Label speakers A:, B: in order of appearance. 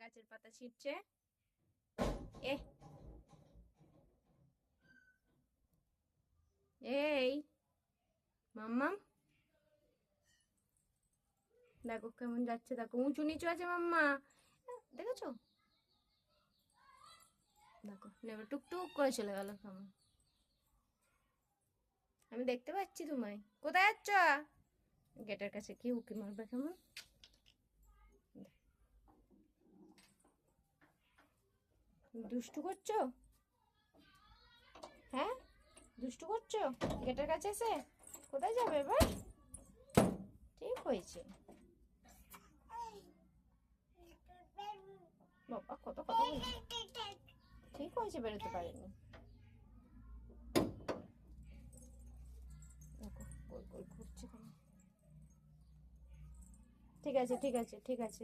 A: গাছের পাতা ছিঁড়ছে। এ এই মাম্মাম দেখো কেমন যাচ্ছে, দেখো উঁচু নিচু আছে মাম্মা, দেখেছো? দেখো নেবে টুকটুক করে চলে গেল কেমন। আমি দেখতে পাচ্ছি তোমায়, কোথায় যাচ্ছ? গেটের কাছে কি উকি মারবে কেমন। দুষ্টু করছো? হ্যাঁ দুষ্টু করছো গেটের কাছে এসে? কোথায় যাবে এবার? ঠিক হয়েছে বাবা, কত কথা বলছি। ঠিক হয়েছে, বেরোতে পারেনি। দেখো গোল গোল ঘুরছে কেন। ঠিক আছে ঠিক আছে ঠিক আছে।